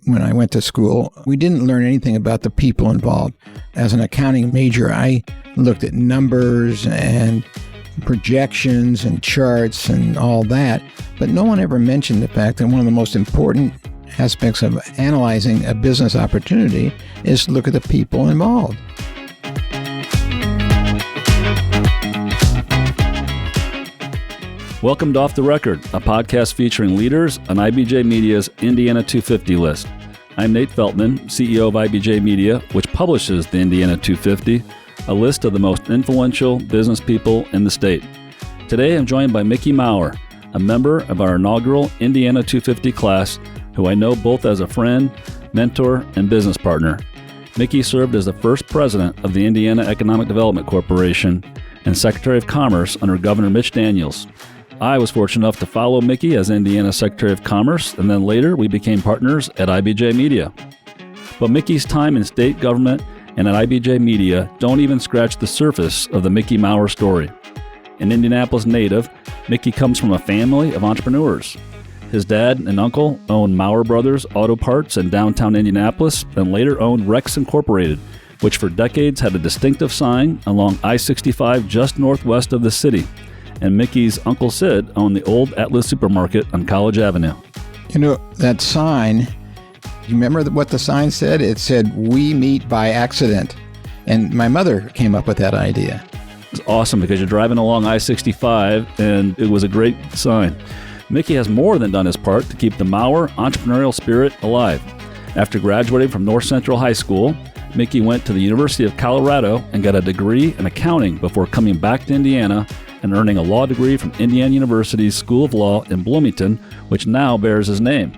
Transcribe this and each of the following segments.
when I went to school, we didn't learn anything about the people involved. As an accounting major, I looked at numbers and projections and charts and all that, but no one ever mentioned the fact that one of the most important aspects of analyzing a business opportunity is to look at the people involved. Welcome to Off the Record, a podcast featuring leaders on IBJ Media's Indiana 250 list. I'm Nate Feltman, CEO of IBJ Media, which publishes the Indiana 250, a list of the most influential business people in the state. Today, I'm joined by Mickey Maurer, a member of our inaugural Indiana 250 class, who I know both as a friend, mentor, and business partner. Mickey served as the first president of the Indiana Economic Development Corporation and Secretary of Commerce under Governor Mitch Daniels. I was fortunate enough to follow Mickey as Indiana Secretary of Commerce, and then later we became partners at IBJ Media. But Mickey's time in state government and at IBJ Media don't even scratch the surface of the Mickey Maurer story. An Indianapolis native, Mickey comes from a family of entrepreneurs. His dad and uncle owned Maurer Brothers Auto Parts in downtown Indianapolis and later owned Rex Incorporated, which for decades had a distinctive sign along I-65 just northwest of the city. And Mickey's Uncle Sid owned the old Atlas Supermarket on College Avenue. You know, that sign, you remember what the sign said? It said, "We meet by accident." And my mother came up with that idea. It's awesome because you're driving along I-65 and it was a great sign. Mickey has more than done his part to keep the Maurer entrepreneurial spirit alive. After graduating from North Central High School, Mickey went to the University of Colorado and got a degree in accounting before coming back to Indiana and earning a law degree from Indiana University's School of Law in Bloomington, which now bears his name.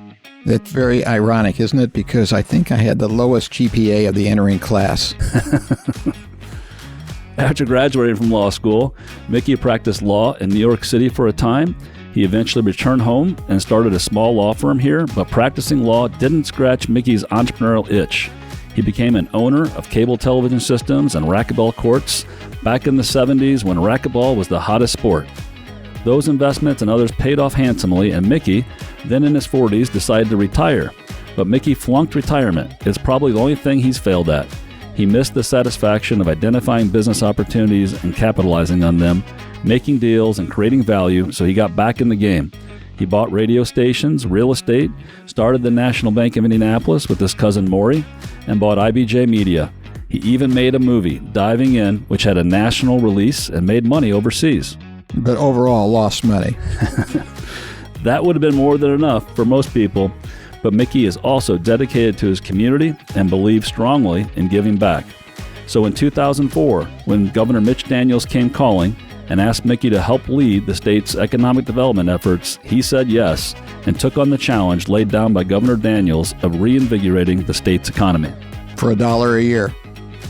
That's very ironic, isn't it? Because I think I had the lowest GPA of the entering class. After graduating from law school, Mickey practiced law in New York City for a time. He eventually returned home and started a small law firm here, but practicing law didn't scratch Mickey's entrepreneurial itch. He became an owner of cable television systems and racquetball courts back in the 70s when racquetball was the hottest sport. Those investments and others paid off handsomely, and Mickey, then in his 40s, decided to retire. But Mickey flunked retirement. It's probably the only thing he's failed at. He missed the satisfaction of identifying business opportunities and capitalizing on them, making deals and creating value, so he got back in the game. He bought radio stations, real estate, started the National Bank of Indianapolis with his cousin Maury, and bought IBJ Media. He even made a movie, Diving In, which had a national release and made money overseas. But overall, lost money. That would have been more than enough for most people, but Mickey is also dedicated to his community and believes strongly in giving back. So in 2004, when Governor Mitch Daniels came calling and asked Mickey to help lead the state's economic development efforts, he said yes and took on the challenge laid down by Governor Daniels of reinvigorating the state's economy. For $1 a year.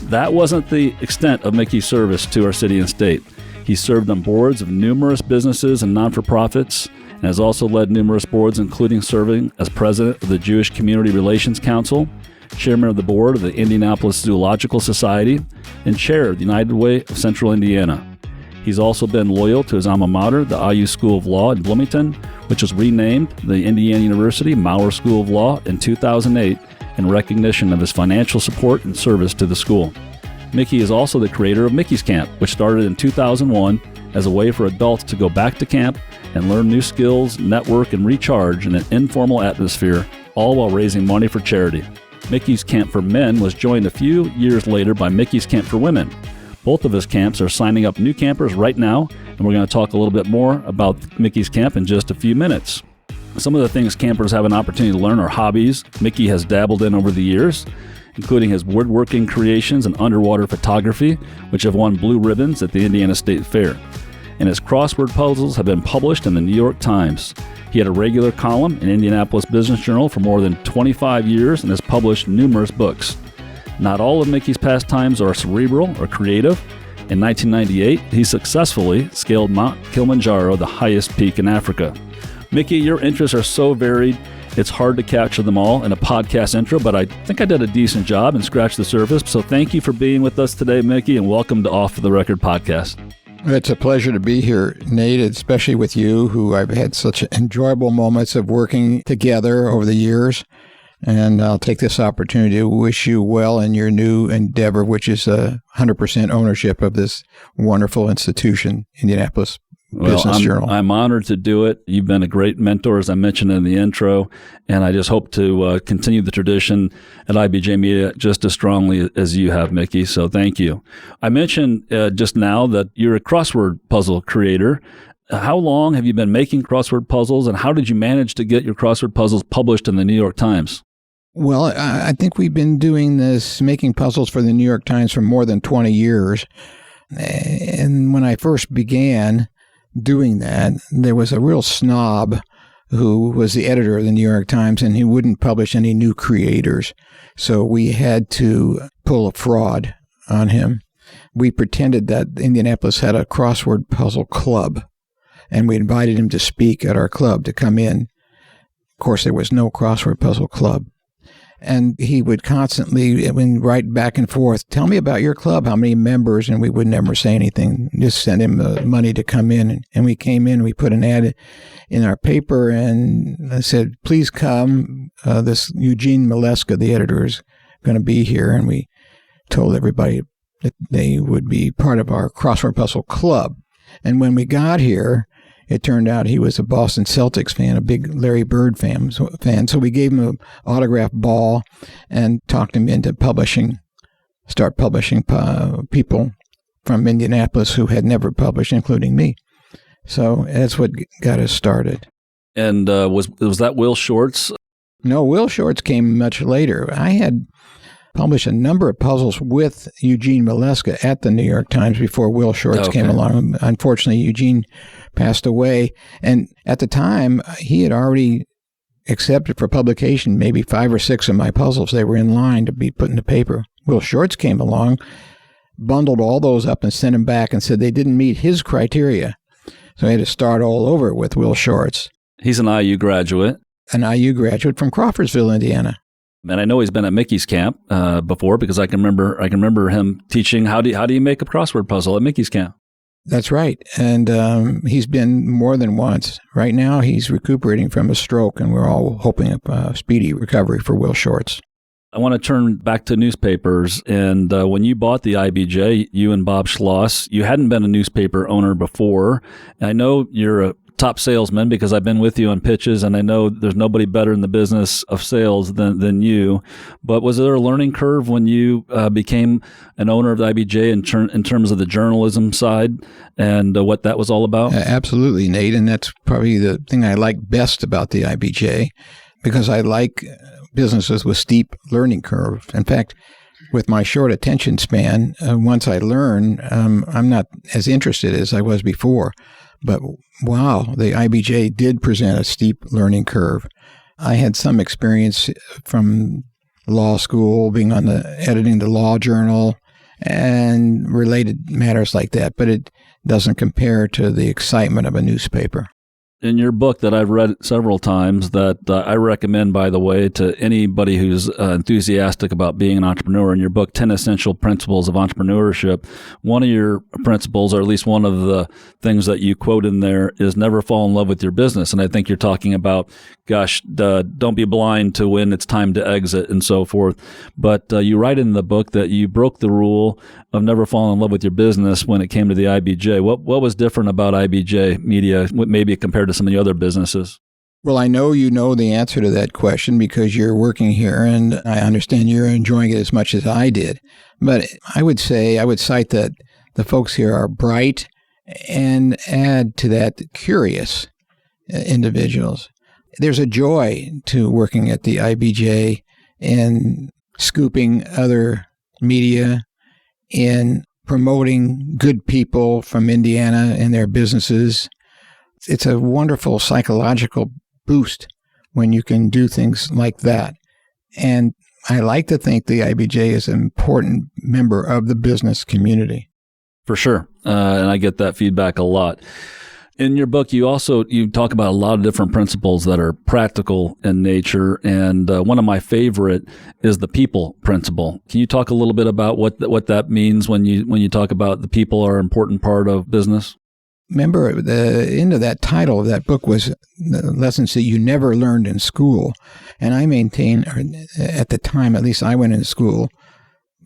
That wasn't the extent of Mickey's service to our city and state. He served on boards of numerous businesses and non-for-profits and has also led numerous boards, including serving as president of the Jewish Community Relations Council, chairman of the board of the Indianapolis Zoological Society, and chair of the United Way of Central Indiana. He's also been loyal to his alma mater, the IU School of Law in Bloomington, which was renamed the Indiana University Maurer School of Law in 2008 in recognition of his financial support and service to the school. Mickey is also the creator of Mickey's Camp, which started in 2001 as a way for adults to go back to camp and learn new skills, network, and recharge in an informal atmosphere, all while raising money for charity. Mickey's Camp for Men was joined a few years later by Mickey's Camp for Women. Both of his camps are signing up new campers right now, and we're going to talk a little bit more about Mickey's Camp in just a few minutes. Some of the things campers have an opportunity to learn are hobbies Mickey has dabbled in over the years, including his woodworking creations and underwater photography, which have won blue ribbons at the Indiana State Fair. And his crossword puzzles have been published in the New York Times. He had a regular column in Indianapolis Business Journal for more than 25 years and has published numerous books. Not all of Mickey's pastimes are cerebral or creative. In 1998, he successfully scaled Mount Kilimanjaro, the highest peak in Africa. Mickey, your interests are so varied, it's hard to capture them all in a podcast intro, but I think I did a decent job and scratched the surface. So thank you for being with us today, Mickey, and welcome to Off the Record podcast. It's a pleasure to be here, Nate, especially with you, who I've had such enjoyable moments of working together over the years. And I'll take this opportunity to wish you well in your new endeavor, which is 100% ownership of this wonderful institution, Indianapolis Business Journal. I'm honored to do it. You've been a great mentor, as I mentioned in the intro, and I just hope to continue the tradition at IBJ Media just as strongly as you have, Mickey. So thank you. I mentioned just now that you're a crossword puzzle creator. How long have you been making crossword puzzles, and how did you manage to get your crossword puzzles published in the New York Times? Well, I think we've been doing this, making puzzles for the New York Times for more than 20 years. And when I first began doing that, there was a real snob who was the editor of the New York Times, and he wouldn't publish any new creators. So we had to pull a fraud on him. We pretended that Indianapolis had a crossword puzzle club, and we invited him to speak at our club, to come in. Of course, there was no crossword puzzle club. And he would constantly write back and forth, tell me about your club, how many members, and we would never say anything, just send him money to come in. And we came in, we put an ad in our paper, and I said, please come. This Eugene Maleska, the editor, is going to be here. And we told everybody that they would be part of our crossword puzzle club. And when we got here, it turned out he was a Boston Celtics fan, a big Larry Bird fan. So we gave him an autograph ball and talked him into start publishing people from Indianapolis who had never published, including me. So that's what got us started. And was that Will Shortz? No, Will Shortz came much later. I had published a number of puzzles with Eugene Maleska at the New York Times before Will Shortz came along. Unfortunately, Eugene passed away. And at the time, he had already accepted for publication maybe 5 or 6 of my puzzles. They were in line to be put in the paper. Will Shortz came along, bundled all those up and sent them back and said they didn't meet his criteria. So I had to start all over with Will Shortz. He's an IU graduate. An IU graduate from Crawfordsville, Indiana. And I know he's been at Mickey's camp before, because I can remember him teaching how do you make a crossword puzzle at Mickey's camp. That's right. And he's been more than once. Right now, he's recuperating from a stroke, and we're all hoping a speedy recovery for Will Shortz. I want to turn back to newspapers. And when you bought the IBJ, you and Bob Schloss, you hadn't been a newspaper owner before. I know you're a top salesman because I've been with you on pitches, and I know there's nobody better in the business of sales than you. But was there a learning curve when you became an owner of the IBJ in terms of the journalism side and what that was all about? Absolutely, Nate. And that's probably the thing I like best about the IBJ, because I like businesses with steep learning curve. In fact, with my short attention span, once I learn, I'm not as interested as I was before. But wow, the IBJ did present a steep learning curve. I had some experience from law school, being on editing the law journal and related matters like that, but it doesn't compare to the excitement of a newspaper. In your book that I've read several times, that I recommend, by the way, to anybody who's enthusiastic about being an entrepreneur, in your book, 10 Essential Principles of Entrepreneurship, one of your principles, or at least one of the things that you quote in there, is never fall in love with your business. And I think you're talking about, don't be blind to when it's time to exit and so forth. But you write in the book that you broke the rule of never falling in love with your business when it came to the IBJ. What was different about IBJ Media, maybe compared to some of the other businesses? Well, I know you know the answer to that question because you're working here, and I understand you're enjoying it as much as I did. But I would cite that the folks here are bright and add to that curious individuals. There's a joy to working at the IBJ in scooping other media, in promoting good people from Indiana and their businesses. It's a wonderful psychological boost when you can do things like that. And I like to think the IBJ is an important member of the business community. For sure. And I get that feedback a lot. In your book, you talk about a lot of different principles that are practical in nature, and one of my favorite is the people principle. Can you talk a little bit about what that means when you talk about the people are an important part of business? remember the end of that title of that book was the lessons that you never learned in school. And I maintain, or at the time, at least I went into school,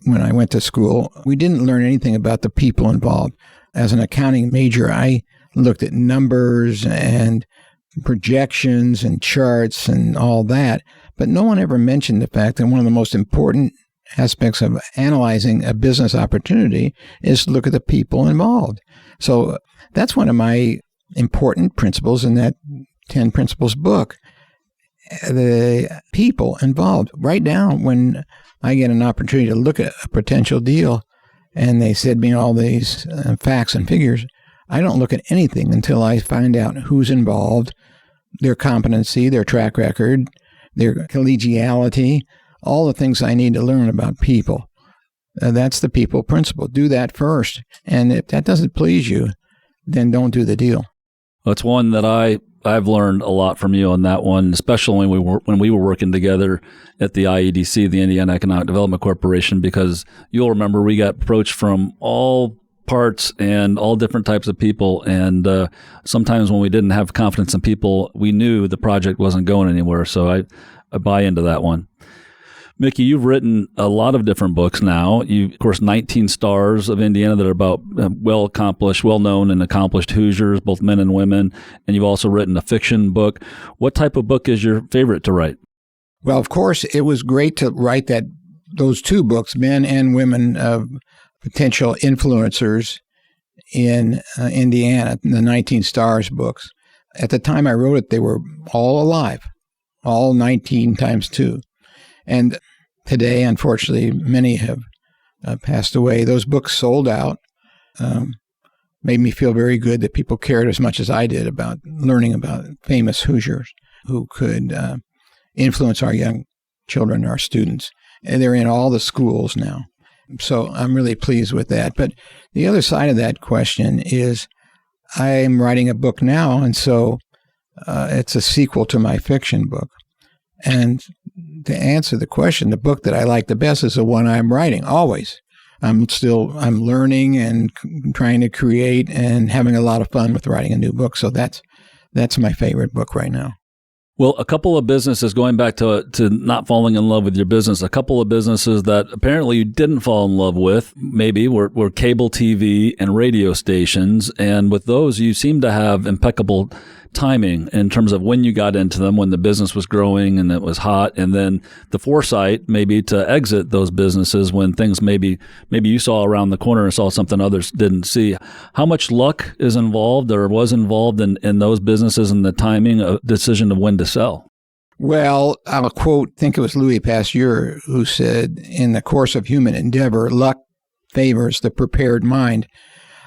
when I went to school, we didn't learn anything about the people involved. As an accounting major, I looked at numbers and projections and charts and all that, but no one ever mentioned the fact that one of the most important aspects of analyzing a business opportunity is to look at the people involved. So that's one of my important principles in that 10 Principles book. The people involved. Right now, when I get an opportunity to look at a potential deal and they said me all these facts and figures, I don't look at anything until I find out who's involved, their competency, their track record, their collegiality, all the things I need to learn about people. That's the people principle. Do that first. And if that doesn't please you, then don't do the deal. That's one that I've learned a lot from you on that one, especially when we were working together at the IEDC, the Indiana Economic Development Corporation, because you'll remember we got approached from all parts and all different types of people. And sometimes when we didn't have confidence in people, we knew the project wasn't going anywhere. So I buy into that one. Mickey, you've written a lot of different books now. You, of course, 19 Stars of Indiana that are about well-known and accomplished Hoosiers, both men and women. And you've also written a fiction book. What type of book is your favorite to write? Well, of course, it was great to write those two books, Men and Women of Potential Influencers in Indiana, the 19 Stars books. At the time I wrote it, they were all alive, all 19 times 2. And today, unfortunately, many have passed away. Those books sold out. Made me feel very good that people cared as much as I did about learning about famous Hoosiers who could influence our young children, our students. And they're in all the schools now. So I'm really pleased with that. But the other side of that question is I'm writing a book now, and so it's a sequel to my fiction book. And to answer the question, the book that I like the best is the one I'm writing, always. I'm learning and trying to create and having a lot of fun with writing a new book. So that's my favorite book right now. Well, a couple of businesses, going back to not falling in love with your business, a couple of businesses that apparently you didn't fall in love with, maybe, were cable TV and radio stations. And with those, you seem to have impeccable timing in terms of when you got into them, when the business was growing and it was hot, and then the foresight maybe to exit those businesses when things maybe you saw around the corner and saw something others didn't see. How much luck is involved or was involved in those businesses and the timing of decision of when to sell? Well, I'll quote, I think it was Louis Pasteur who said, in the course of human endeavor, luck favors the prepared mind.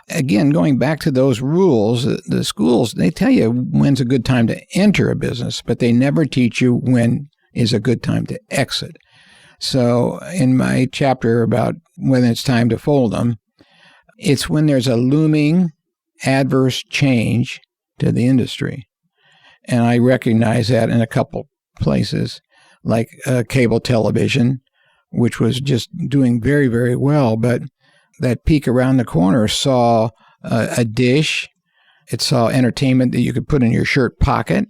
Again, going back to those rules, the schools, they tell you when's a good time to enter a business, but they never teach you when is a good time to exit. So in my chapter about when it's time to fold them, it's when there's a looming adverse change to the industry. And I recognize that in a couple places, like cable television, which was just doing very, very well, but that peak around the corner saw a dish. It saw entertainment that you could put in your shirt pocket.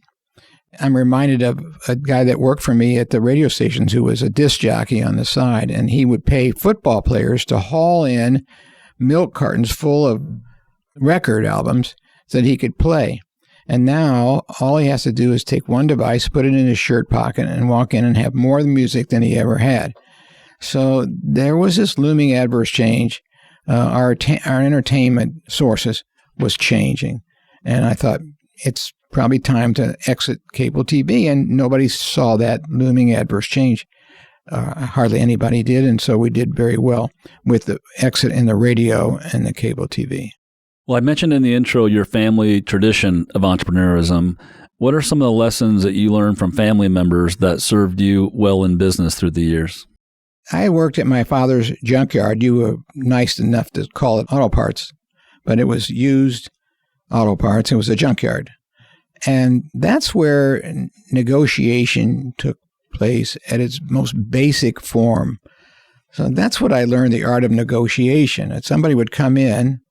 I'm reminded of a guy that worked for me at the radio stations who was a disc jockey on the side, and he would pay football players to haul in milk cartons full of record albums so that he could play. And now all he has to do is take one device, put it in his shirt pocket, and walk in and have more music than he ever had. So there was this looming adverse change. Our entertainment sources was changing. And I thought it's probably time to exit cable TV. And nobody saw that looming adverse change. Hardly anybody did. And so we did very well with the exit in the radio and the cable TV. Well, I mentioned in the intro your family tradition of entrepreneurism. What are some of the lessons that you learned from family members that served you well in business through the years? I worked at my father's junkyard. You were nice enough to call it auto parts, but it was used auto parts. It was a junkyard. And that's where negotiation took place at its most basic form. So that's what I learned, the art of negotiation. That somebody would come in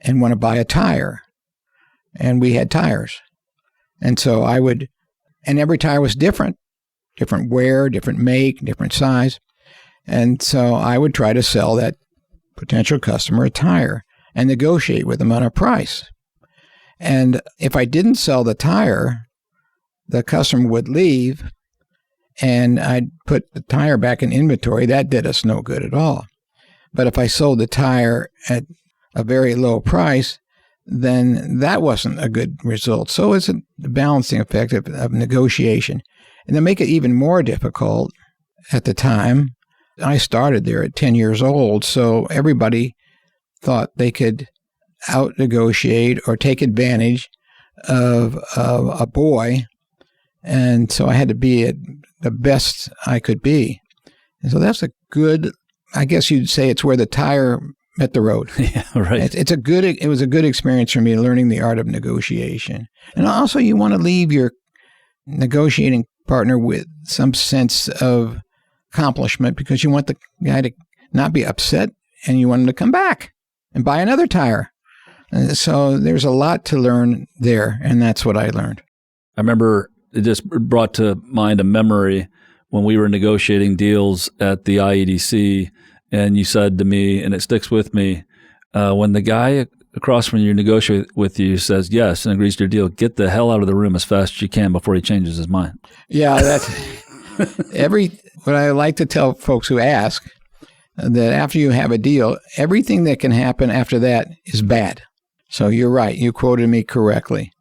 and want to buy a tire. and we had tires. And so and every tire was different wear, different make, different size. And so I would try to sell that potential customer a tire and negotiate with them on a price. And if I didn't sell the tire, the customer would leave and I'd put the tire back in inventory. That did us no good at all. But if I sold the tire at a very low price, then that wasn't a good result. So it's a balancing effect of negotiation. And to make it even more difficult at the time, I started there at 10 years old, so everybody thought they could out-negotiate or take advantage of a boy, and so I had to be at the best I could be. And so that's a good, I guess you'd say it's where the tire met the road. Yeah, right. It was a good experience for me, learning the art of negotiation. And also you want to leave your negotiating partner with some sense of accomplishment because you want the guy to not be upset and you want him to come back and buy another tire. And so there's a lot to learn there, and that's what I learned. I remember it just brought to mind a memory when we were negotiating deals at the IEDC, and you said to me, and it sticks with me, when the guy across from you negotiate with you says yes and agrees to your deal, get the hell out of the room as fast as you can before he changes his mind. Yeah, that's what I like to tell folks who ask, that after you have a deal, everything that can happen after that is bad. So you're right. You quoted me correctly.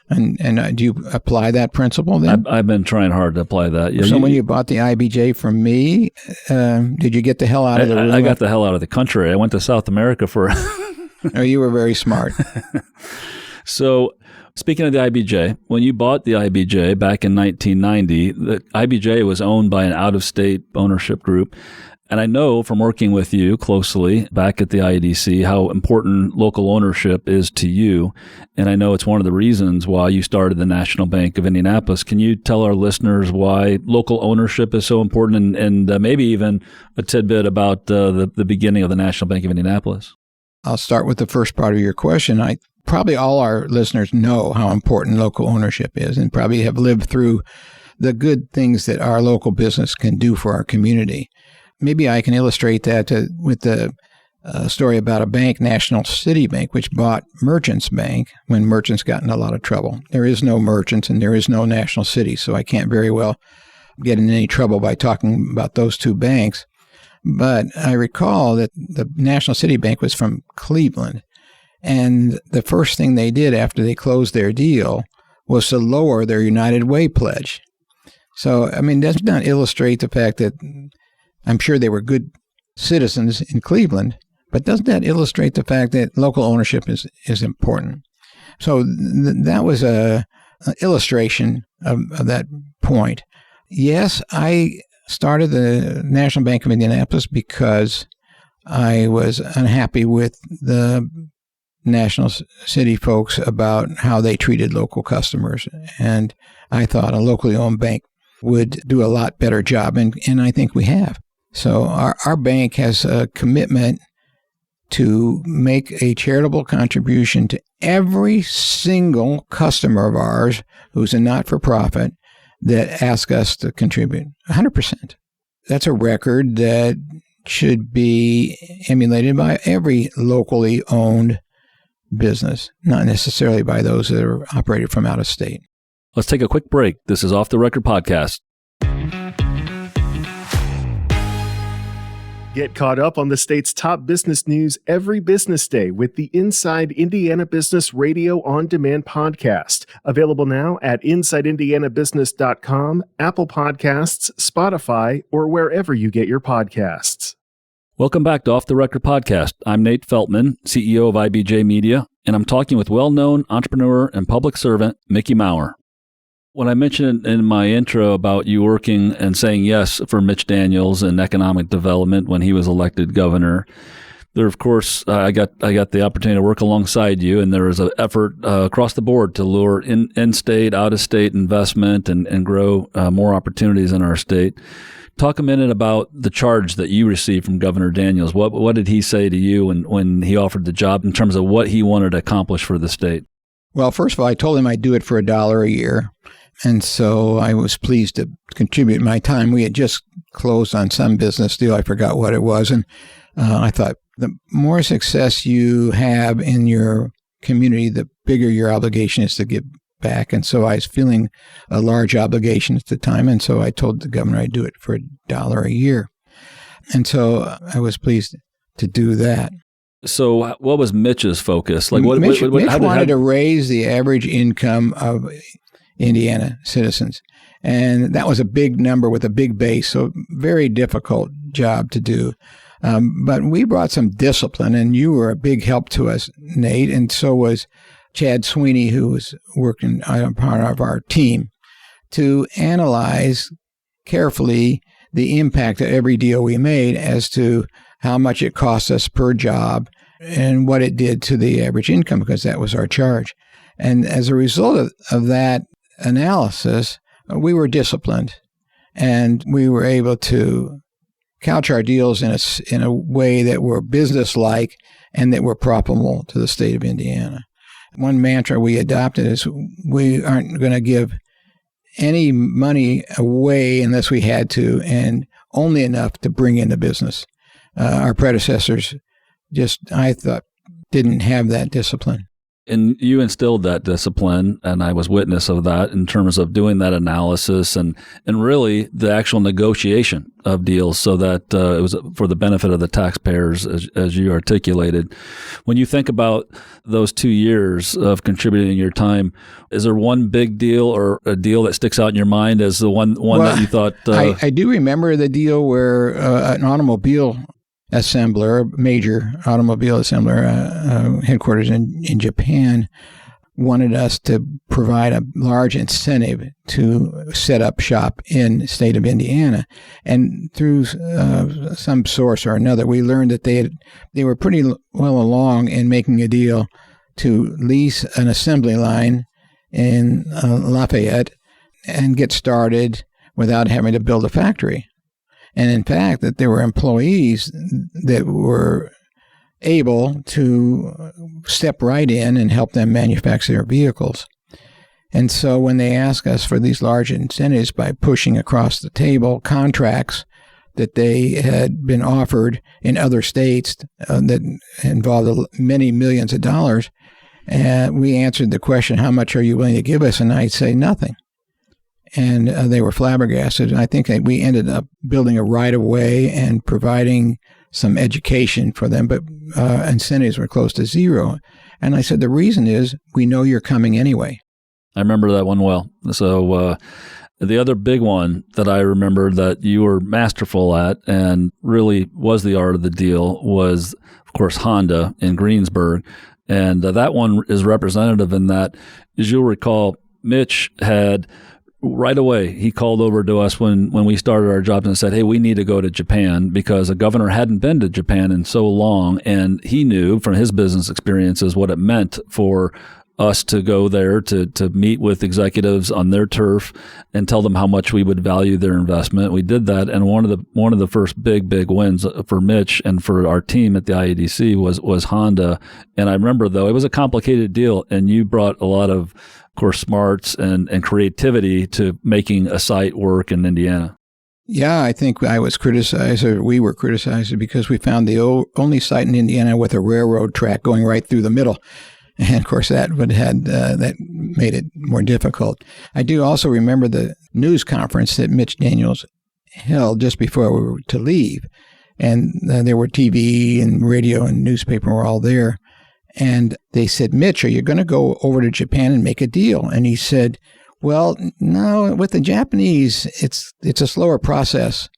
And do you apply that principle then? I've been trying hard to apply that. Yeah, so when you bought the IBJ from me, did you get the hell out of the room? I got the hell out of the country. I went to South America for... Oh, you were very smart. So speaking of the IBJ, when you bought the IBJ back in 1990, the IBJ was owned by an out-of-state ownership group. And I know from working with you closely back at the IEDC how important local ownership is to you. And I know it's one of the reasons why you started the National Bank of Indianapolis. Can you tell our listeners why local ownership is so important and maybe even a tidbit about the beginning of the National Bank of Indianapolis? I'll start with the first part of your question. Probably all our listeners know how important local ownership is and probably have lived through the good things that our local business can do for our community. Maybe I can illustrate that with the story about a bank, National City Bank, which bought Merchants Bank when Merchants got in a lot of trouble. There is no Merchants and there is no National City, so I can't very well get in any trouble by talking about those two banks. But I recall that the National City Bank was from Cleveland, and the first thing they did after they closed their deal was to lower their United Way pledge. So, I mean, does not illustrate the fact that I'm sure they were good citizens in Cleveland, but doesn't that illustrate the fact that local ownership is important? So that was an illustration of that point. Yes, I started the National Bank of Indianapolis because I was unhappy with the National City folks about how they treated local customers. And I thought a locally owned bank would do a lot better job, and I think we have. So our bank has a commitment to make a charitable contribution to every single customer of ours who's a not-for-profit that asks us to contribute, 100%. That's a record that should be emulated by every locally owned business, not necessarily by those that are operated from out of state. Let's take a quick break. This is Off the Record Podcast. Get caught up on the state's top business news every business day with the Inside Indiana Business Radio On Demand podcast. Available now at InsideIndianaBusiness.com, Apple Podcasts, Spotify, or wherever you get your podcasts. Welcome back to Off the Record Podcast. I'm Nate Feltman, CEO of IBJ Media, and I'm talking with well-known entrepreneur and public servant Mickey Maurer. When I mentioned in my intro about you working and saying yes for Mitch Daniels in economic development when he was elected governor, there, of course, I got the opportunity to work alongside you, and there was an effort across the board to lure in-state, out-of-state investment and grow more opportunities in our state. Talk a minute about the charge that you received from Governor Daniels. What did he say to you when he offered the job in terms of what he wanted to accomplish for the state? Well, first of all, I told him I'd do it for $1 a year. And so I was pleased to contribute my time. We had just closed on some business deal. I forgot what it was. And I thought the more success you have in your community, the bigger your obligation is to give back. And so I was feeling a large obligation at the time. And so I told the governor I'd do it for $1 a year. And so I was pleased to do that. So what was Mitch's focus? Mitch wanted to raise the average income of Indiana citizens. And that was a big number with a big base, so very difficult job to do. But we brought some discipline, and you were a big help to us, Nate, and so was Chad Sweeney, who was working on part of our team, to analyze carefully the impact of every deal we made as to how much it cost us per job and what it did to the average income, because that was our charge. And as a result of that analysis, we were disciplined, and we were able to couch our deals in a way that were businesslike and that were profitable to the state of Indiana. One mantra we adopted is we aren't going to give any money away unless we had to, and only enough to bring in the business. Our predecessors I thought, didn't have that discipline. And you instilled that discipline, and I was witness of that in terms of doing that analysis and really the actual negotiation of deals so that it was for the benefit of the taxpayers, as you articulated. When you think about those 2 years of contributing your time, is there one big deal or a deal that sticks out in your mind as the one that you thought? I do remember the deal where an automobile assembler, major automobile assembler, headquarters in Japan, wanted us to provide a large incentive to set up shop in the state of Indiana. And through some source or another, we learned that they were pretty well along in making a deal to lease an assembly line in Lafayette and get started without having to build a factory. And in fact, that there were employees that were able to step right in and help them manufacture their vehicles. And so when they ask us for these large incentives by pushing across the table contracts that they had been offered in other states that involved many millions of dollars, we answered the question, how much are you willing to give us? And I'd say nothing. And they were flabbergasted. And I think that we ended up building a right-of-way and providing some education for them, but incentives were close to zero. And I said, the reason is we know you're coming anyway. I remember that one well. So the other big one that I remember that you were masterful at and really was the art of the deal was, of course, Honda in Greensburg. And that one is representative in that, as you'll recall, Mitch had... right away, he called over to us when we started our jobs and said, hey, we need to go to Japan because a governor hadn't been to Japan in so long. And he knew from his business experiences what it meant for us to go there to meet with executives on their turf and tell them how much we would value their investment. We did that. And one of the first big wins for Mitch and for our team at the IEDC was Honda. And I remember, though, it was a complicated deal. And you brought a lot of course, smarts and creativity to making a site work in Indiana. Yeah, I think I was criticized, or we were criticized, because we found the only site in Indiana with a railroad track going right through the middle. And of course, that made it more difficult. I do also remember the news conference that Mitch Daniels held just before we were to leave. And there were TV and radio and newspaper were all there. And they said, Mitch, are you going to go over to Japan and make a deal? And he said, well, no, with the Japanese, it's a slower process.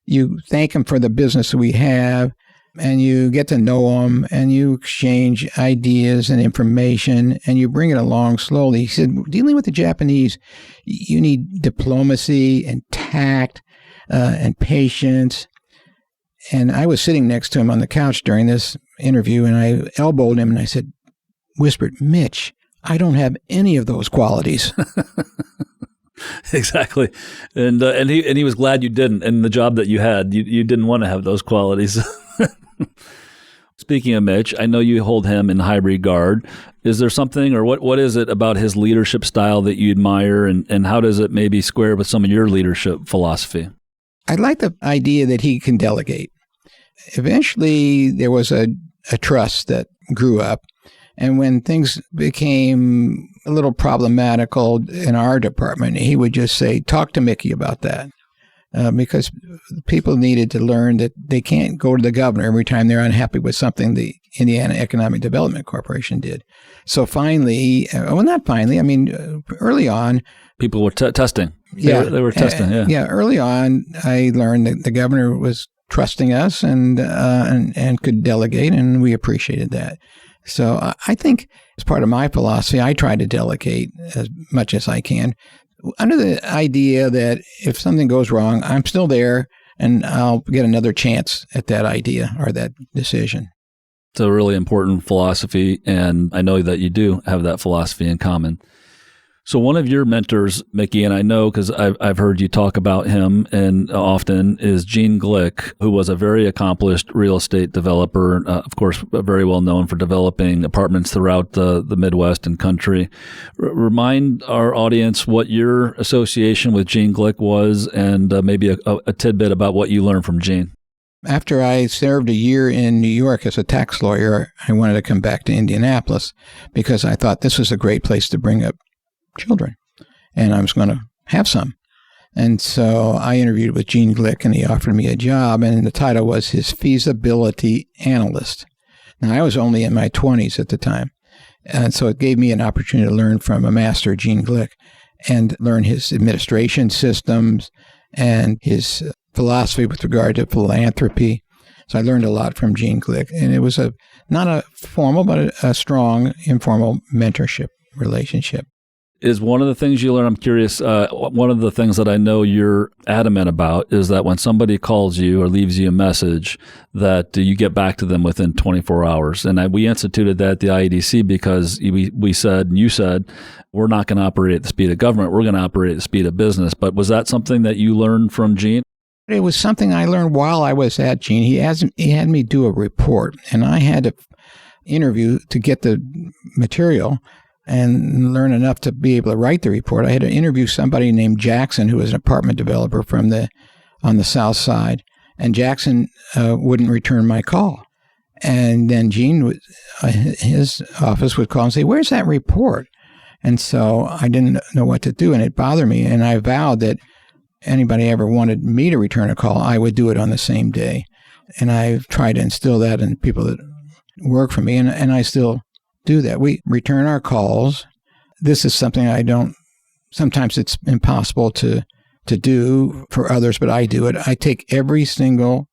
You thank them for the business we have, and you get to know them, and you exchange ideas and information, and you bring it along slowly. He said, dealing with the Japanese, you need diplomacy and tact and patience. And I was sitting next to him on the couch during this interview, and I elbowed him, and I whispered, Mitch, I don't have any of those qualities. Exactly. And he was glad you didn't. And the job that you had, you didn't want to have those qualities. Speaking of Mitch, I know you hold him in high regard. Is there something, or what is it about his leadership style that you admire, and how does it maybe square with some of your leadership philosophy? I like the idea that he can delegate. Eventually, there was a trust that grew up. And when things became a little problematical in our department, he would just say, talk to Mickey about that. Because people needed to learn that they can't go to the governor every time they're unhappy with something the Indiana Economic Development Corporation did. So finally, early on. People were testing. Yeah. They were testing, yeah. Yeah, early on, I learned that the governor was trusting us and could delegate, and we appreciated that. So I think as part of my philosophy, I try to delegate as much as I can, under the idea that if something goes wrong, I'm still there and I'll get another chance at that idea or that decision. It's a really important philosophy, and I know that you do have that philosophy in common. So one of your mentors, Mickey, and I know because I've heard you talk about him and often, is Gene Glick, who was a very accomplished real estate developer, of course, very well known for developing apartments throughout the Midwest and country. Remind our audience what your association with Gene Glick was, and maybe a tidbit about what you learned from Gene. After I served a year in New York as a tax lawyer, I wanted to come back to Indianapolis because I thought this was a great place to bring up children, and I was going to have some. And so I interviewed with Gene Glick, and he offered me a job, and the title was his feasibility analyst. Now, I was only in my 20s at the time, and so it gave me an opportunity to learn from a master, Gene Glick, and learn his administration systems and his philosophy with regard to philanthropy. So I learned a lot from Gene Glick, and it was not a formal, but a strong, informal mentorship relationship. Is one of the things you learn, I'm curious, one of the things that I know you're adamant about is that when somebody calls you or leaves you a message, that you get back to them within 24 hours. And we instituted that at the IEDC because we said, and you said, we're not going to operate at the speed of government, we're going to operate at the speed of business. But was that something that you learned from Gene? It was something I learned while I was at Gene. He had me do a report, and I had to interview to get the material and learn enough to be able to write the report. I had to interview somebody named Jackson, who was an apartment developer on the south side, and Jackson wouldn't return my call. And then Gene, his office would call and say, "Where's that report?" And so I didn't know what to do, and it bothered me. And I vowed that anybody ever wanted me to return a call, I would do it on the same day. And I've tried to instill that in people that work for me, and I still do that. We return our calls. This is something sometimes it's impossible to do for others, but I do it. I take every single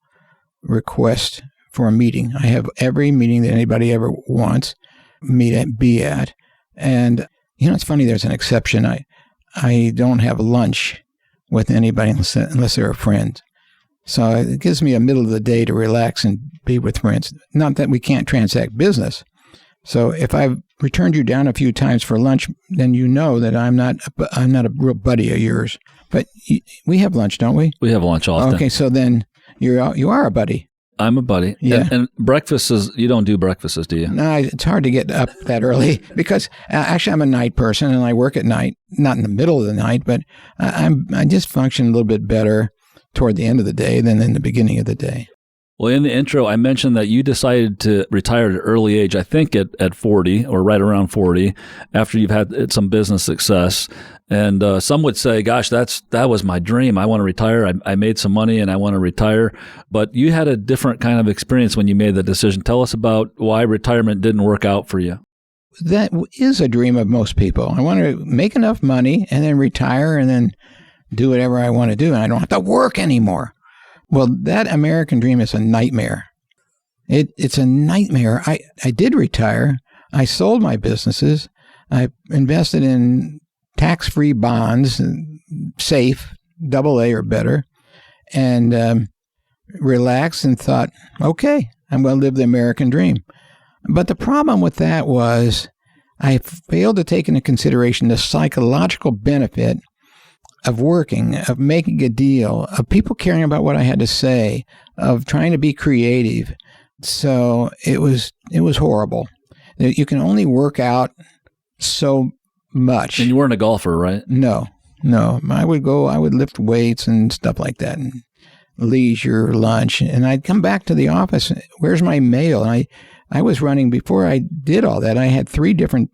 request for a meeting. I have every meeting that anybody ever wants me to be at. And, it's funny, there's an exception. I don't have lunch with anybody unless they're a friend. So it gives me a middle of the day to relax and be with friends. Not that we can't transact business. So if I've returned you down a few times for lunch, then you know that I'm not a real buddy of yours. But we have lunch, don't we? We have lunch often. Okay, so then you are a buddy. I'm a buddy. Yeah. And breakfasts, you don't do breakfasts, do you? No, it's hard to get up that early because actually I'm a night person and I work at night, not in the middle of the night, but I just function a little bit better toward the end of the day than in the beginning of the day. Well, in the intro, I mentioned that you decided to retire at an early age, I think at 40 or right around 40, after you've had some business success. And some would say, gosh, that was my dream. I want to retire. I made some money and I want to retire. But you had a different kind of experience when you made the decision. Tell us about why retirement didn't work out for you. That is a dream of most people. I want to make enough money and then retire and then do whatever I want to do. And I don't have to work anymore. Well, that American dream is a nightmare. It's a nightmare. I did retire. I sold my businesses. I invested in tax-free bonds, safe, AA or better, and relaxed and thought, okay, I'm going to live the American dream. But the problem with that was I failed to take into consideration the psychological benefit of working, of making a deal, of people caring about what I had to say, of trying to be creative. So it was horrible. You can only work out so much. And you weren't a golfer, right? No. I would lift weights and stuff like that, and leisure lunch, and I'd come back to the office. Where's my mail? And I was running, before I did all that, I had 3 different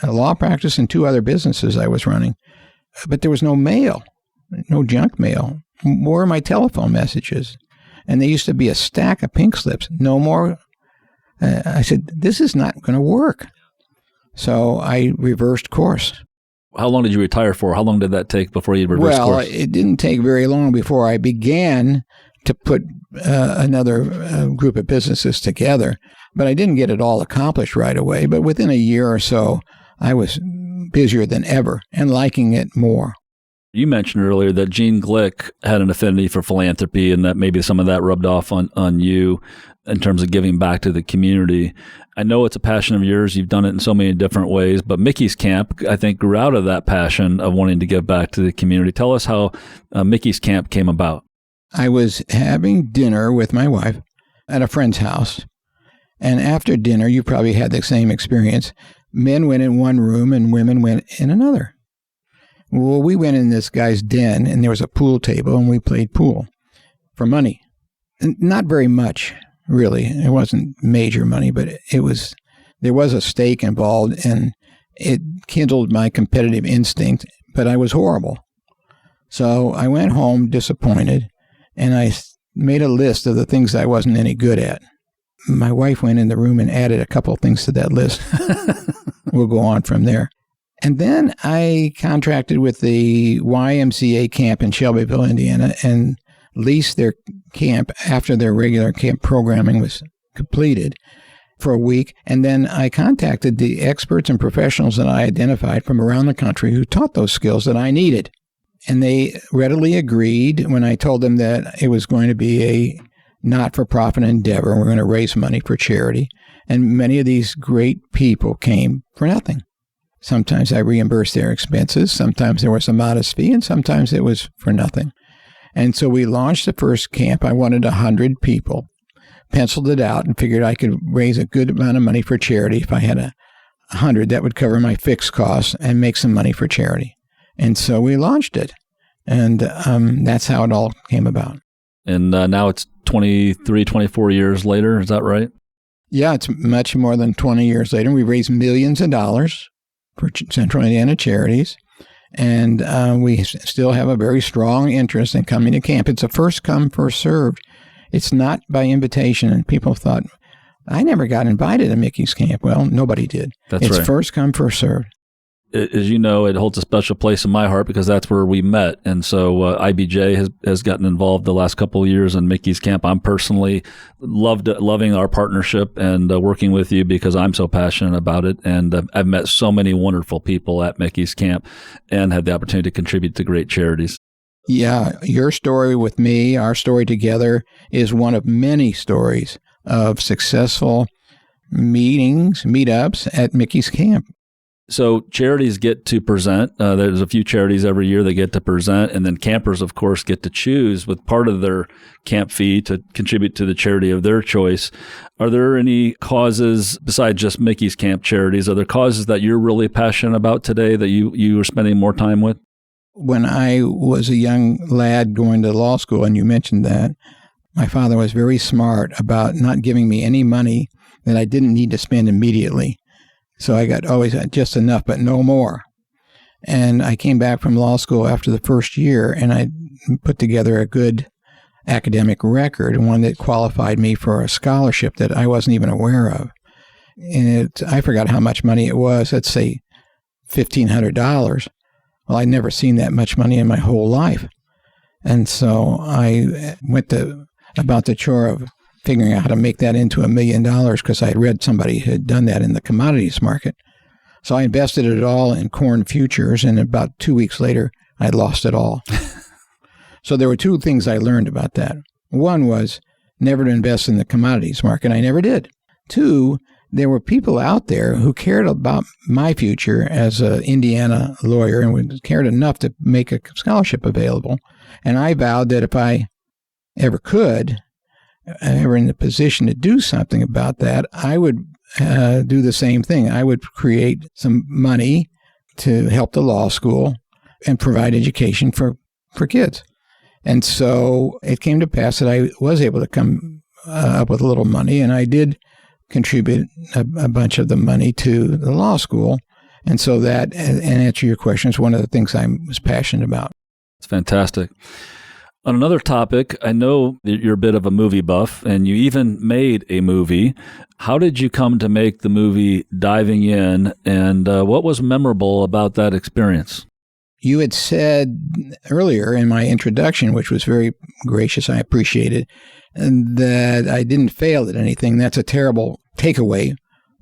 law practice and 2 other businesses I was running, but there was no mail, no junk mail. Where are my telephone messages? And there used to be a stack of pink slips. No more. I said, this is not going to work. So I reversed course. How long did you retire for? How long did that take before you reversed course? Well, it didn't take very long before I began to put another group of businesses together. But I didn't get it all accomplished right away. But within a year or so, I was busier than ever and liking it more. You mentioned earlier that Gene Glick had an affinity for philanthropy, and that maybe some of that rubbed off on you in terms of giving back to the community. I know it's a passion of yours. You've done it in so many different ways, but Mickey's Camp, I think, grew out of that passion of wanting to give back to the community. Tell us how Mickey's Camp came about. I was having dinner with my wife at a friend's house, and after dinner, you probably had the same experience. Men went in one room and women went in another. Well, we went in this guy's den, and there was a pool table, and we played pool for money. And not very much, really. It wasn't major money, but there was a stake involved, and it kindled my competitive instinct, but I was horrible. So I went home disappointed, and I made a list of the things I wasn't any good at. My wife went in the room and added a couple of things to that list. We'll go on from there. And then I contracted with the YMCA camp in Shelbyville, Indiana, and leased their camp after their regular camp programming was completed for a week. And then I contacted the experts and professionals that I identified from around the country who taught those skills that I needed. And they readily agreed when I told them that it was going to be a not-for-profit endeavor, and we're going to raise money for charity. And many of these great people came for nothing. Sometimes I reimbursed their expenses. Sometimes there was a modest fee, and sometimes it was for nothing. And so we launched the first camp. I wanted 100 people, penciled it out, and figured I could raise a good amount of money for charity. If I had 100, that would cover my fixed costs and make some money for charity. And so we launched it. And that's how it all came about. And now it's 23, 24 years later. Is that right? Yeah, it's much more than 20 years later. We raised millions of dollars for Central Indiana charities, and we still have a very strong interest in coming to camp. It's a first come, first served. It's not by invitation, and people thought, I never got invited to Mickey's Camp. Well, nobody did. That's it's right. First come, first served. As you know, it holds a special place in my heart because that's where we met. And so IBJ has gotten involved the last couple of years in Mickey's Camp. I'm personally loving our partnership and working with you because I'm so passionate about it. And I've met so many wonderful people at Mickey's Camp and had the opportunity to contribute to great charities. Yeah, your story with me, our story together, is one of many stories of successful meetups at Mickey's Camp. So charities get to present. There's a few charities every year that get to present, and then campers, of course, get to choose with part of their camp fee to contribute to the charity of their choice. Are there any causes besides just Mickey's Camp charities? Are there causes that you're really passionate about today that you are spending more time with? When I was a young lad going to law school, and you mentioned that, my father was very smart about not giving me any money that I didn't need to spend immediately. So I got always just enough, but no more. And I came back from law school after the first year, and I put together a good academic record, one that qualified me for a scholarship that I wasn't even aware of. And I forgot how much money it was. Let's say $1,500. Well, I'd never seen that much money in my whole life. And so I went about the chore of figuring out how to make that into $1 million because I had read somebody had done that in the commodities market. So I invested it all in corn futures, and about 2 weeks later, I lost it all. So there were 2 things I learned about that. One was never to invest in the commodities market. I never did. 2, there were people out there who cared about my future as an Indiana lawyer and cared enough to make a scholarship available. And I vowed that if I ever could, ever in the position to do something about that, I would do the same thing. I would create some money to help the law school and provide education for kids. And so it came to pass that I was able to come up with a little money, and I did contribute a bunch of the money to the law school. And so that, and answer your question, is one of the things I was passionate about. It's fantastic. On another topic, I know that you're a bit of a movie buff, and you even made a movie. How did you come to make the movie Diving In, and what was memorable about that experience? You had said earlier in my introduction, which was very gracious, I appreciate it, that I didn't fail at anything. That's a terrible takeaway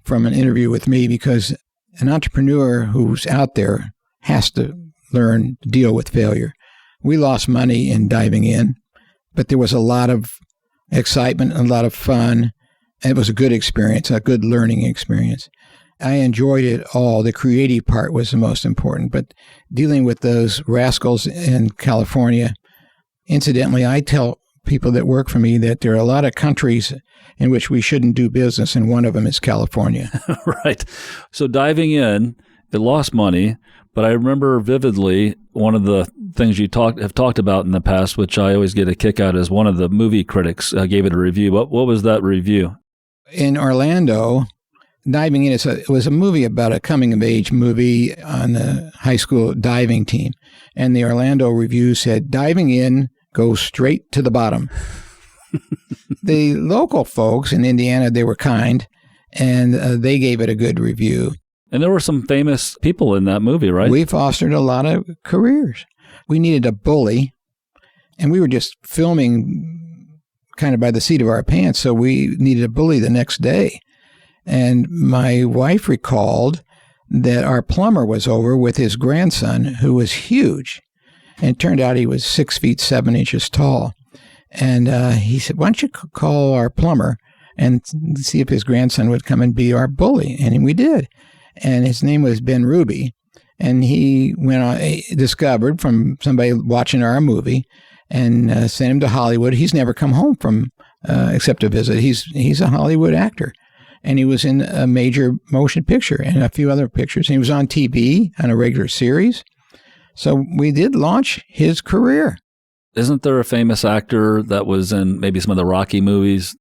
from an interview with me, because an entrepreneur who's out there has to learn to deal with failure. We lost money in Diving In, but there was a lot of excitement, a lot of fun. It was a good experience, a good learning experience. I enjoyed it all. The creative part was the most important, but dealing with those rascals in California, incidentally, I tell people that work for me that there are a lot of countries in which we shouldn't do business, and one of them is California. Right. So Diving In, it lost money, but I remember vividly one of the things you have talked about in the past, which I always get a kick out, is one of the movie critics gave it a review. What was that review? In Orlando, Diving In, it was a movie about a coming-of-age movie on the high school diving team. And the Orlando review said, "Diving In goes straight to the bottom." The local folks in Indiana, they were kind, and they gave it a good review. And there were some famous people in that movie, right? We fostered a lot of careers. We needed a bully, and we were just filming kind of by the seat of our pants, so we needed a bully the next day. And my wife recalled that our plumber was over with his grandson, who was huge. And it turned out he was 6 feet 7 inches tall. And he said, "Why don't you call our plumber and see if his grandson would come and be our bully?" And we did. And his name was Ben Ruby. And he went on, discovered from somebody watching our movie, and sent him to Hollywood. He's never come home from except to visit. He's a Hollywood actor. And he was in a major motion picture and a few other pictures. And he was on TV on a regular series. So we did launch his career. Isn't there a famous actor that was in maybe some of the Rocky movies?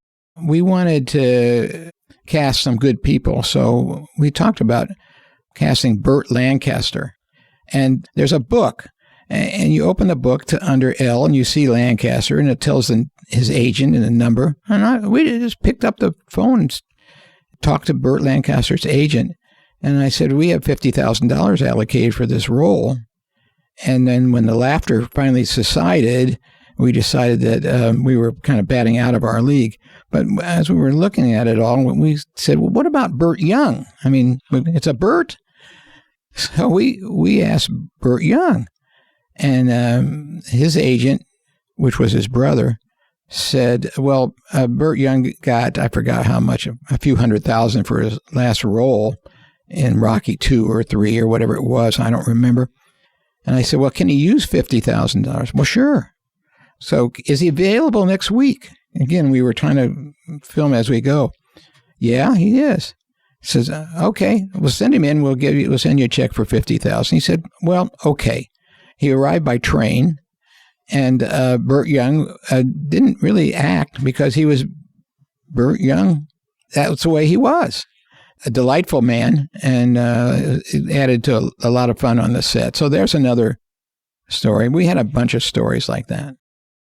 We wanted to cast some good people. So we talked about casting Burt Lancaster. And there's a book. And you open the book to under L, and you see Lancaster, and it tells his agent and the number. And we just picked up the phone and talked to Burt Lancaster's agent. And I said, "We have $50,000 allocated for this role." And then when the laughter finally subsided, we decided that we were kind of batting out of our league. But as we were looking at it all, we said, "Well, what about Burt Young? I mean, it's a Burt." So we asked Burt Young. And his agent, which was his brother, said, "Well, Burt Young got, I forgot how much, a few $100,000 for his last role in Rocky 2 or 3 or whatever it was. I don't remember." And I said, "Well, can he use $50,000? "Well, sure." "So is he available next week?" Again, we were trying to film as we go. "Yeah, he is." He says, "Okay, we'll send him in. We'll send you a check for $50,000. He said, "Well, okay." He arrived by train, and Burt Young didn't really act because he was Burt Young. That was the way he was. A delightful man, and it added to a lot of fun on the set. So there's another story. We had a bunch of stories like that.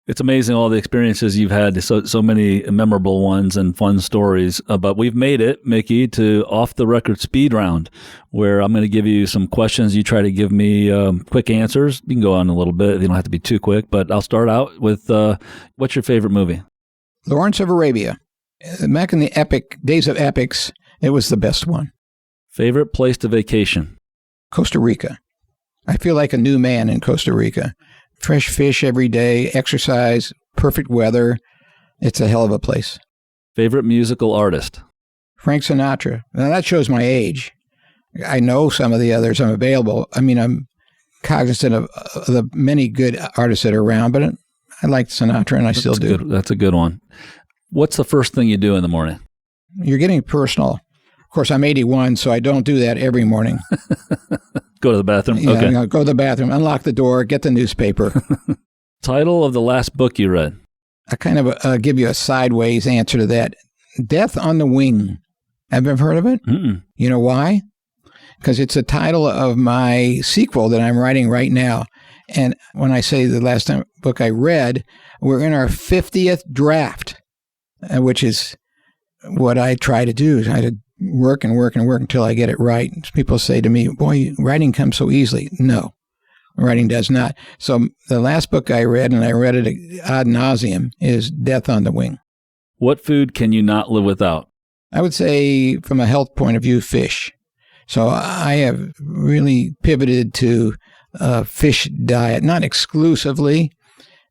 It's amazing all the experiences you've had, so many memorable ones and fun stories. But we've made it, Mickey, to off-the-record speed round, where I'm going to give you some questions. You try to give me quick answers. You can go on a little bit. You don't have to be too quick. But I'll start out with, what's your favorite movie? Lawrence of Arabia. Back in the days of epics, it was the best one. Favorite place to vacation? Costa Rica. I feel like a new man in Costa Rica. Fresh fish every day, exercise, perfect weather. It's a hell of a place. Favorite musical artist? Frank Sinatra. Now, that shows my age. I know some of the others. I'm cognizant of the many good artists that are around, but I like Sinatra, and I still do. That's a good one. What's the first thing you do in the morning? You're getting personal. Of course, I'm 81, so I don't do that every morning. Go to the bathroom? Yeah, Okay. Go to the bathroom, unlock the door, get the newspaper. Title of the last book you read? I kind of give you a sideways answer to that. Death on the Wing. Have you ever heard of it? Mm-mm. You know why? Because it's the title of my sequel that I'm writing right now. And when I say the last book I read, we're in our 50th draft, which is what I try to do. I had to work and work and work until I get it right. People say to me, boy, writing comes so easily. No, writing does not. So the last book I read, and I read it ad nauseum, is Death on the Wing. What food can you not live without? I would say, from a health point of view, fish. So I have really pivoted to a fish diet, not exclusively,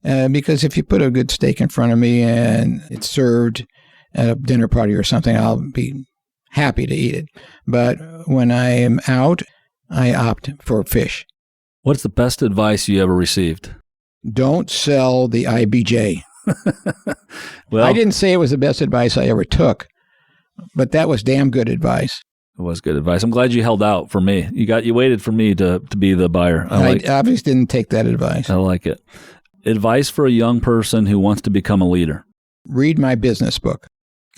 because if you put a good steak in front of me and it's served at a dinner party or something, I'll be happy to eat it. But when I am out, I opt for fish. What's the best advice you ever received? Don't sell the IBJ. Well, I didn't say it was the best advice I ever took, but that was damn good advice. It was good advice. I'm glad you held out for me. You waited for me to be the buyer. I obviously didn't take that advice. I like it. Advice for a young person who wants to become a leader. Read my business book.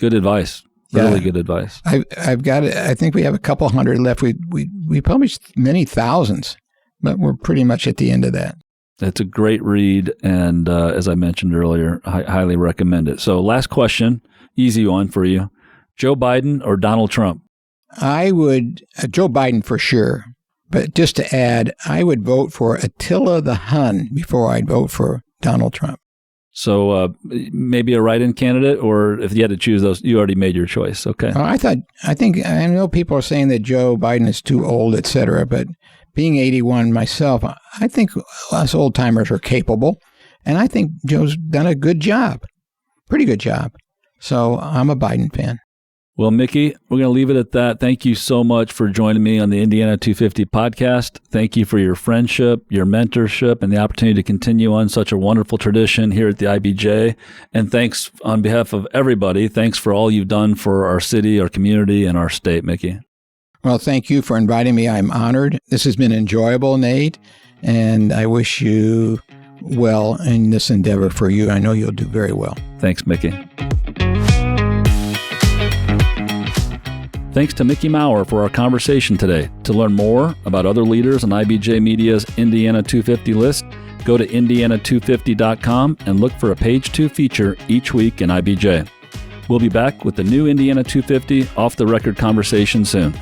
Good advice. Really good advice. I've got it. I think we have a couple hundred left. We published many thousands, but we're pretty much at the end of that. It's a great read, and as I mentioned earlier, I highly recommend it. So last question, easy one for you. Joe Biden or Donald Trump? I would, Joe Biden for sure. But just to add, I would vote for Attila the Hun before I'd vote for Donald Trump. So maybe a write-in candidate, or if you had to choose those, you already made your choice. Okay. I know people are saying that Joe Biden is too old, et cetera, but being 81 myself, I think us old timers are capable. And I think Joe's done a good job, pretty good job. So I'm a Biden fan. Well, Mickey, we're going to leave it at that. Thank you so much for joining me on the Indiana 250 podcast. Thank you for your friendship, your mentorship, and the opportunity to continue on such a wonderful tradition here at the IBJ. And thanks on behalf of everybody. Thanks for all you've done for our city, our community, and our state, Mickey. Well, thank you for inviting me. I'm honored. This has been enjoyable, Nate, and I wish you well in this endeavor for you. I know you'll do very well. Thanks, Mickey. Thanks to Mickey Maurer for our conversation today. To learn more about other leaders on IBJ Media's Indiana 250 list, go to indiana250.com and look for a Page 2 feature each week in IBJ. We'll be back with the new Indiana 250 off-the-record conversation soon.